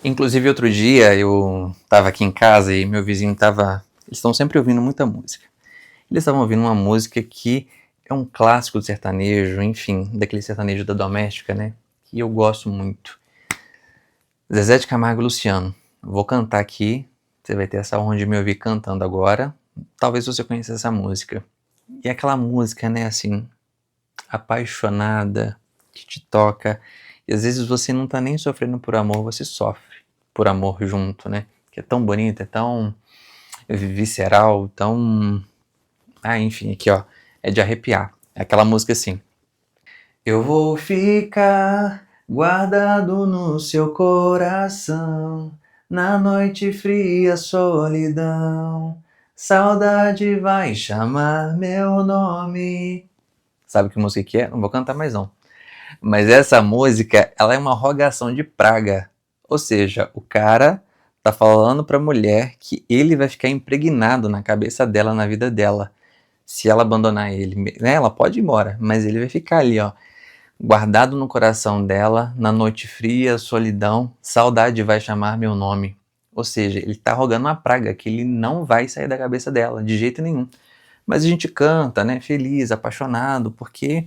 Inclusive, outro dia eu tava aqui em casa e meu vizinho tava... Eles estão sempre ouvindo muita música. Eles estavam ouvindo uma música que é um clássico do sertanejo, enfim, daquele sertanejo da doméstica, né? Que eu gosto muito. Zezé de Camargo e Luciano. Vou cantar aqui, você vai ter essa honra de me ouvir cantando agora. Talvez você conheça essa música. E é aquela música, né, assim, apaixonada, que te toca. E às vezes você não tá nem sofrendo por amor, você sofre por amor junto, né? Que é tão bonita, é tão visceral, tão... Ah, enfim, aqui ó, é de arrepiar. É aquela música assim. Eu vou ficar guardado no seu coração, na noite fria solidão, saudade vai chamar meu nome. Sabe que música que é? Não vou cantar mais não. Mas essa música, ela é uma rogação de praga. Ou seja, o cara tá falando pra mulher que ele vai ficar impregnado na cabeça dela, na vida dela. Se ela abandonar ele, né? Ela pode ir embora, mas ele vai ficar ali, ó, guardado no coração dela, na noite fria, solidão, saudade vai chamar meu nome. Ou seja, ele tá rogando uma praga que ele não vai sair da cabeça dela, de jeito nenhum. Mas a gente canta, né, feliz, apaixonado, porque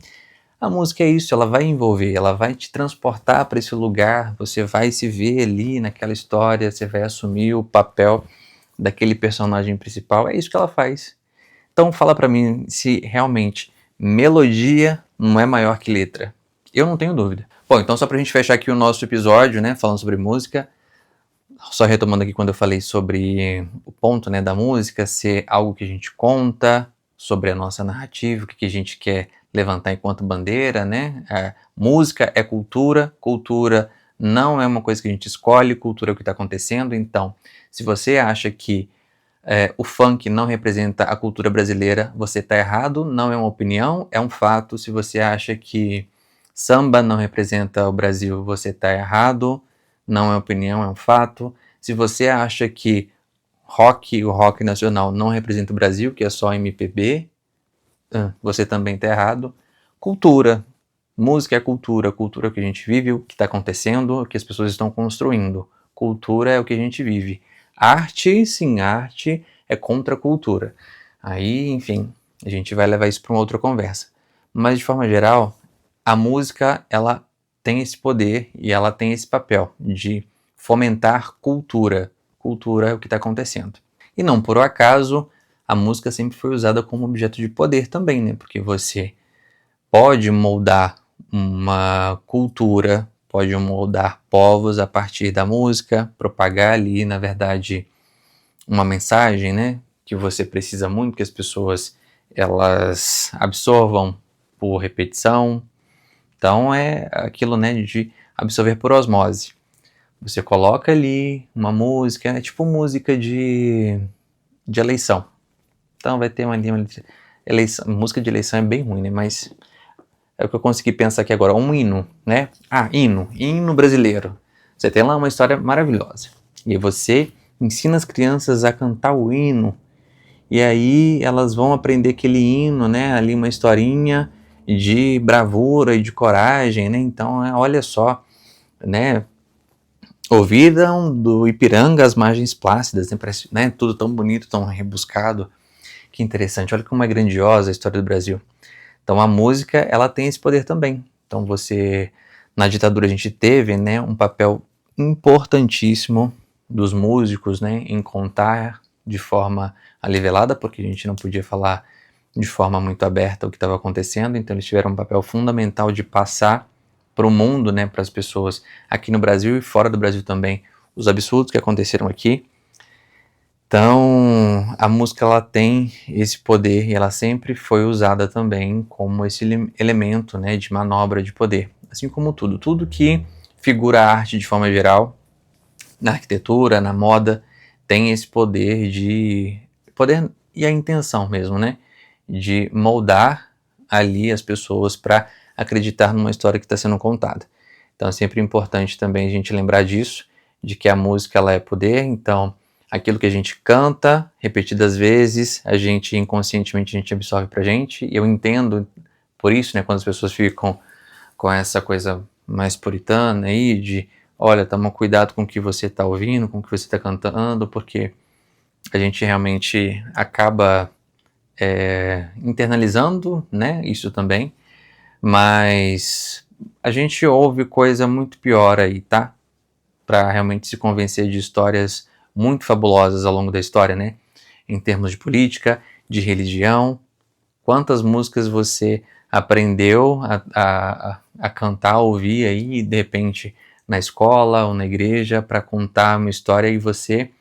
a música é isso, ela vai envolver, ela vai te transportar para esse lugar, você vai se ver ali naquela história, você vai assumir o papel daquele personagem principal, é isso que ela faz. Então fala pra mim se realmente melodia não é maior que letra. Eu não tenho dúvida. Bom, então só pra gente fechar aqui o nosso episódio, né, falando sobre música, só retomando aqui quando eu falei sobre o ponto, né, da música ser algo que a gente conta, sobre a nossa narrativa, o que a gente quer levantar enquanto bandeira, né? Música é cultura, cultura não é uma coisa que a gente escolhe, cultura é o que está acontecendo. Então, se você acha que o funk não representa a cultura brasileira, você está errado, não é uma opinião, é um fato. Se você acha que samba não representa o Brasil, você está errado, não é opinião, é um fato. Se você acha que o rock nacional não representa o Brasil, que é só MPB, você também está errado. Cultura, música é cultura, cultura é o que a gente vive, o que está acontecendo, o que as pessoas estão construindo. Cultura é o que a gente vive. Arte, sim, arte é contra a cultura. Aí, enfim, a gente vai levar isso para uma outra conversa. Mas, de forma geral, a música, ela tem esse poder e ela tem esse papel de fomentar cultura. Cultura é o que está acontecendo. E não por acaso, a música sempre foi usada como objeto de poder também, né? Porque você pode moldar uma cultura, pode moldar povos a partir da música, propagar ali, na verdade, uma mensagem, né? Que você precisa muito que as pessoas elas absorvam por repetição. Então é aquilo, né, de absorver por osmose. Você coloca ali uma música, é tipo música de eleição. Então vai ter uma eleição, música de eleição é bem ruim, né? Mas é o que eu consegui pensar aqui agora, um hino, né? Hino brasileiro. Você tem lá uma história maravilhosa. E aí você ensina as crianças a cantar o hino. E aí elas vão aprender aquele hino, né? Ali uma historinha de bravura e de coragem, né? Então, olha só, né? Ouviram do Ipiranga as margens plácidas, né? Tudo tão bonito, tão rebuscado. Que interessante, olha como é grandiosa a história do Brasil. Então a música, ela tem esse poder também. Então na ditadura a gente teve, né, um papel importantíssimo dos músicos, né, em contar de forma alivelada, porque a gente não podia falar de forma muito aberta o que estava acontecendo, então eles tiveram um papel fundamental de passar para o mundo, né, para as pessoas aqui no Brasil e fora do Brasil também, os absurdos que aconteceram aqui. Então, a música ela tem esse poder e ela sempre foi usada também como esse elemento, né, de manobra de poder. Assim como tudo que figura a arte de forma geral, na arquitetura, na moda, tem esse poder e a intenção mesmo, né, de moldar ali as pessoas para acreditar numa história que está sendo contada. Então é sempre importante também a gente lembrar disso, de que a música ela é poder, então aquilo que a gente canta repetidas vezes, a gente inconscientemente a gente absorve pra gente, e eu entendo por isso, né, quando as pessoas ficam com essa coisa mais puritana aí, de olha, toma cuidado com o que você está ouvindo, com o que você está cantando, porque a gente realmente acaba internalizando, né, isso também, mas a gente ouve coisa muito pior aí, tá? Para realmente se convencer de histórias muito fabulosas ao longo da história, né? Em termos de política, de religião. Quantas músicas você aprendeu a cantar, a ouvir aí, de repente, na escola ou na igreja, para contar uma história e você,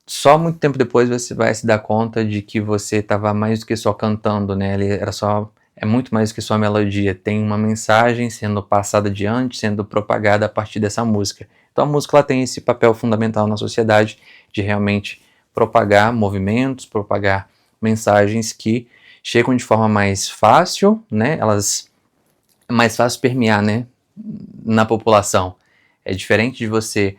só muito tempo depois, você vai se dar conta de que você estava mais do que só cantando, né? Era só é muito mais que só a melodia, tem uma mensagem sendo passada adiante, sendo propagada a partir dessa música. Então a música ela tem esse papel fundamental na sociedade de realmente propagar movimentos, propagar mensagens que chegam de forma mais fácil, né? Elas é mais fácil permear, né, na população. É diferente de você,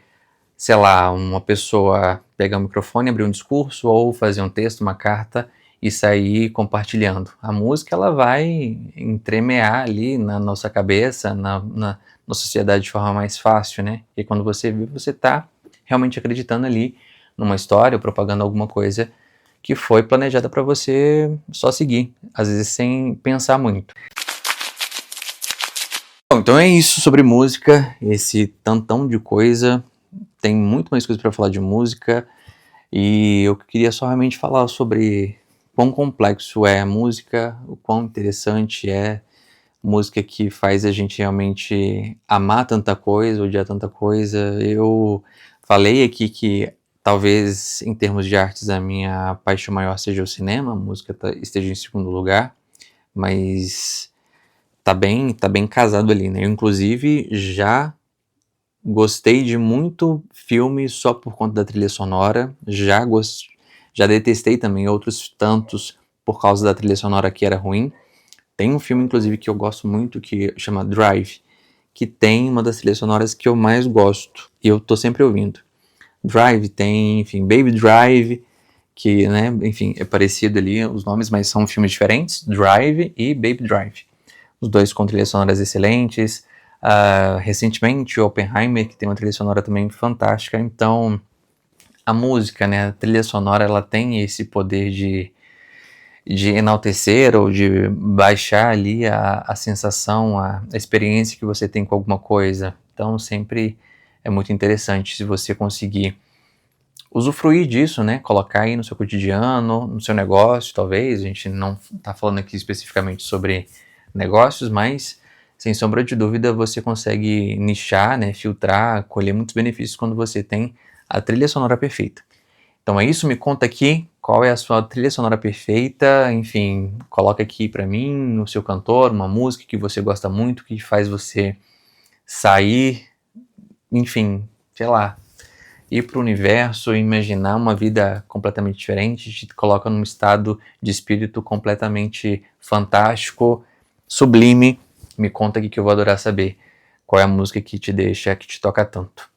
sei lá, uma pessoa pegar o microfone, abrir um discurso ou fazer um texto, uma carta e sair compartilhando. A música ela vai entremear ali na nossa cabeça, na sociedade de forma mais fácil, né? E quando você vê, você está realmente acreditando ali numa história ou propagando alguma coisa que foi planejada para você só seguir, às vezes sem pensar muito. Bom, então é isso sobre música, esse tantão de coisa. Tem muito mais coisa para falar de música e eu queria só realmente falar sobre quão complexo é a música, o quão interessante é música que faz a gente realmente amar tanta coisa, odiar tanta coisa. Eu falei aqui que talvez em termos de artes a minha paixão maior seja o cinema, a música esteja em segundo lugar, mas tá bem casado ali, né? Eu inclusive já gostei de muito filme só por conta da trilha sonora, já detestei também outros tantos por causa da trilha sonora que era ruim. Tem um filme, inclusive, que eu gosto muito, que chama Drive, que tem uma das trilhas sonoras que eu mais gosto, e eu tô sempre ouvindo. Drive tem, enfim, Baby Drive, que, né, enfim, é parecido ali os nomes, mas são filmes diferentes, Drive e Baby Drive. Os dois com trilhas sonoras excelentes. Recentemente, Oppenheimer, que tem uma trilha sonora também fantástica. Então, a música, né, a trilha sonora, ela tem esse poder de enaltecer ou de baixar ali a sensação, a experiência que você tem com alguma coisa. Então sempre é muito interessante se você conseguir usufruir disso, né? Colocar aí no seu cotidiano, no seu negócio, talvez. A gente não está falando aqui especificamente sobre negócios, mas sem sombra de dúvida você consegue nichar, né? Filtrar, colher muitos benefícios quando você tem a trilha sonora perfeita. Então é isso, me conta aqui qual é a sua trilha sonora perfeita, enfim, coloca aqui pra mim o seu cantor, uma música que você gosta muito, que faz você sair, enfim, sei lá, ir pro universo, imaginar uma vida completamente diferente, te coloca num estado de espírito completamente fantástico, sublime. Me conta aqui que eu vou adorar saber qual é a música que te deixa, que te toca tanto.